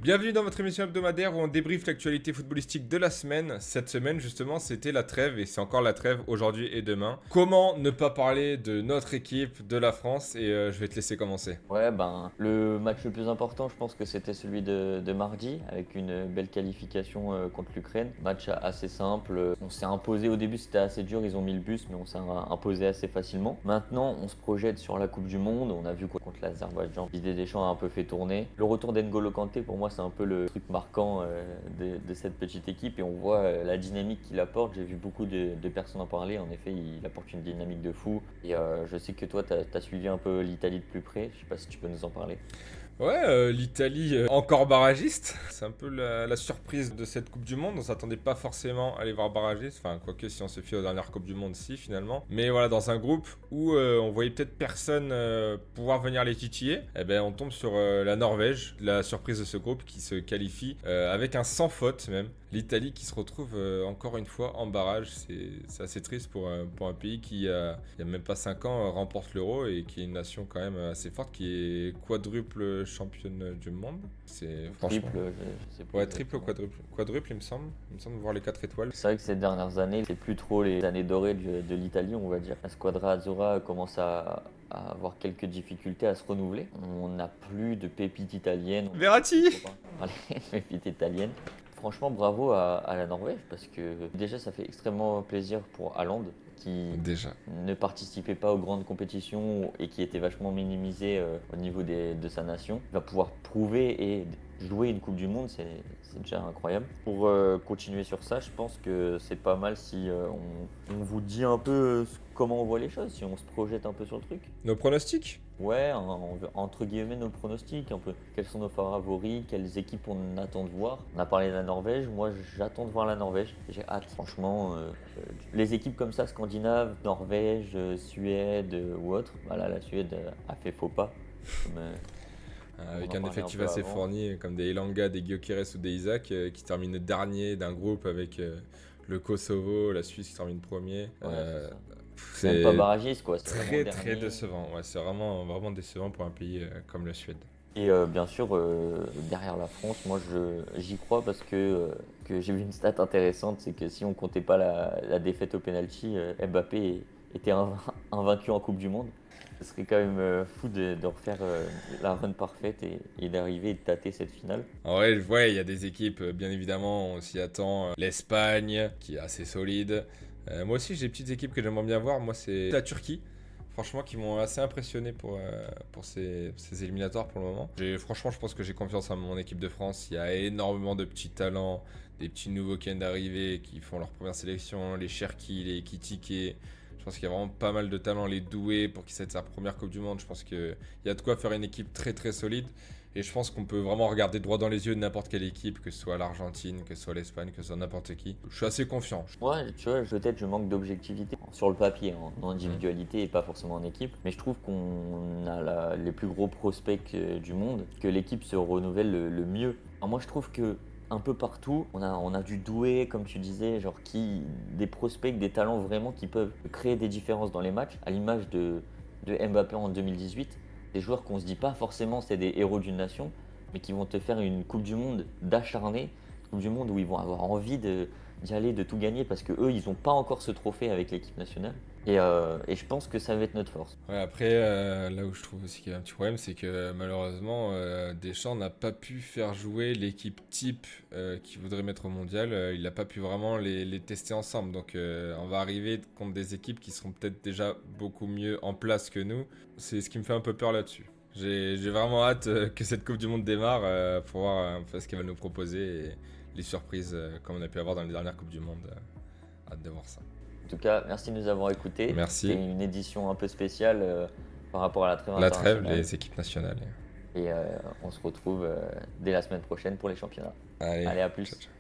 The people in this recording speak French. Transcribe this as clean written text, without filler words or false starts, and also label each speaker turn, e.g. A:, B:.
A: Bienvenue dans votre émission hebdomadaire où on débriefe l'actualité footballistique de la semaine. Cette semaine, justement, c'était la trêve et c'est encore la trêve aujourd'hui et demain. Comment ne pas parler de notre équipe, de la France et je vais te laisser commencer.
B: Le match le plus important, je pense que c'était celui de mardi, avec une belle qualification contre l'Ukraine. Match assez simple. On s'est imposé au début, c'était assez dur, ils ont mis le bus, mais on s'est imposé assez facilement. Maintenant, on se projette sur la Coupe du Monde. On a vu quoi contre l'Azerbaïdjan. Didier Deschamps a un peu fait tourner. Le retour d'N'Golo Kanté, pour moi, c'est un peu le truc marquant de cette petite équipe et on voit la dynamique qu'il apporte. J'ai vu beaucoup de personnes en parler. En effet, il apporte une dynamique de fou. Et je sais que toi, tu as suivi un peu l'Italie de plus près. Je sais pas si tu peux nous en parler.
A: Ouais, l'Italie encore barragiste. C'est un peu la surprise de cette Coupe du Monde. On s'attendait pas forcément à les voir barragistes. Enfin, quoique si on se fie aux dernières Coupes du Monde, si finalement. Mais voilà, dans un groupe où on voyait peut-être personne pouvoir venir les titiller, eh ben, on tombe sur la Norvège, la surprise de ce groupe qui se qualifie avec un sans faute même. L'Italie qui se retrouve encore une fois en barrage. C'est assez triste pour un pays qui, il y a même pas 5 ans, remporte l'Euro et qui est une nation quand même assez forte, qui est quadruple championne du monde. C'est franchement.
B: Triple, je sais plus
A: Ouais, triple ou
B: exactement.
A: quadruple. Quadruple, il me semble. Il me semble voir les 4 étoiles.
B: C'est vrai que ces dernières années, c'est plus trop les années dorées de l'Italie, on va dire. La Squadra Azzurra commence à avoir quelques difficultés à se renouveler. On n'a plus de pépites italiennes. On a
A: Verratti.
B: trop parlé de pépites italiennes. Franchement, bravo à la Norvège parce que déjà, ça fait extrêmement plaisir pour Haaland qui
A: Déjà.
B: ne participait pas aux grandes compétitions et qui était vachement minimisé au niveau de sa nation. Il va pouvoir prouver et jouer une Coupe du Monde, c'est déjà incroyable. Pour continuer sur ça, je pense que c'est pas mal si on vous dit un peu comment on voit les choses, si on se projette un peu sur le truc.
A: Nos pronostics.
B: Ouais, entre guillemets nos pronostics, un peu. Quels sont nos favoris, quelles équipes on attend de voir. On a parlé de la Norvège, moi j'attends de voir la Norvège, j'ai hâte. Franchement, les équipes comme ça, scandinaves, Norvège, Suède ou autre, voilà, la Suède a fait faux pas, comme on
A: Avec
B: en
A: un
B: parlait un
A: effectif
B: peu
A: assez
B: avant.
A: fourni, comme des Elanga, des Gyökeres ou des Isaac, qui terminent dernier d'un groupe avec le Kosovo, la Suisse qui termine premier.
B: Ouais, c'est ça. Même pas
A: C'est
B: barragiste quoi, c'est vraiment
A: très très
B: dernier.
A: décevant. Ouais, c'est vraiment, vraiment décevant pour un pays comme la Suède.
B: Et bien sûr, derrière la France, moi j'y crois parce que j'ai vu une stat intéressante, c'est que si on comptait pas la défaite au penalty, Mbappé était invaincu en Coupe du Monde. Ce serait quand même fou de refaire la run parfaite et d'arriver et de tâter cette finale.
A: En vrai, ouais, il y a des équipes, bien évidemment, on s'y attend. L'Espagne, qui est assez solide. Moi aussi, j'ai des petites équipes que j'aimerais bien voir. Moi, c'est la Turquie. Franchement, qui m'ont assez impressionné pour ces éliminatoires pour le moment. Franchement, je pense que j'ai confiance en mon équipe de France. Il y a énormément de petits talents, des petits nouveaux qui viennent d'arriver, qui font leur première sélection, les Cherki, les Ekitike. Je pense qu'il y a vraiment pas mal de talents, les doués pour qu'ils cette sa première Coupe du Monde. Je pense qu'il y a de quoi faire une équipe très très solide. Et je pense qu'on peut vraiment regarder droit dans les yeux de n'importe quelle équipe, que ce soit l'Argentine, que ce soit l'Espagne, que ce soit n'importe qui. Je suis assez confiant.
B: Ouais, tu vois, peut-être je manque d'objectivité sur le papier, en
A: Mm.
B: individualité et pas forcément en équipe. Mais je trouve qu'on a les plus gros prospects du monde, que l'équipe se renouvelle le mieux. Alors moi, je trouve que un peu partout, on a du doué, comme tu disais, genre des prospects, des talents vraiment qui peuvent créer des différences dans les matchs, à l'image de Mbappé en 2018. Des joueurs qu'on se dit pas forcément c'est des héros d'une nation, mais qui vont te faire une Coupe du Monde d'acharnés, Coupe du Monde où ils vont avoir envie d'y aller, de tout gagner parce que eux ils n'ont pas encore ce trophée avec l'équipe nationale et je pense que ça va être notre force.
A: Ouais, après, là où je trouve aussi qu'il y a un petit problème, c'est que malheureusement, Deschamps n'a pas pu faire jouer l'équipe type qu'il voudrait mettre au mondial. Il n'a pas pu vraiment les tester ensemble. Donc, on va arriver contre des équipes qui seront peut-être déjà beaucoup mieux en place que nous. C'est ce qui me fait un peu peur là-dessus. J'ai vraiment hâte que cette Coupe du Monde démarre pour voir un peu ce qu'elle va nous proposer et les surprises comme on a pu avoir dans les dernières Coupes du Monde. Hâte de voir ça.
B: En tout cas, merci de nous avoir écoutés. C'était
A: Merci.
B: une édition un peu spéciale par rapport à la trêve
A: La trêve,
B: internationale
A: les équipes nationales.
B: et on se retrouve dès la semaine prochaine pour les championnats.
A: Allez,
B: Allez, à
A: ciao,
B: plus.
A: ciao.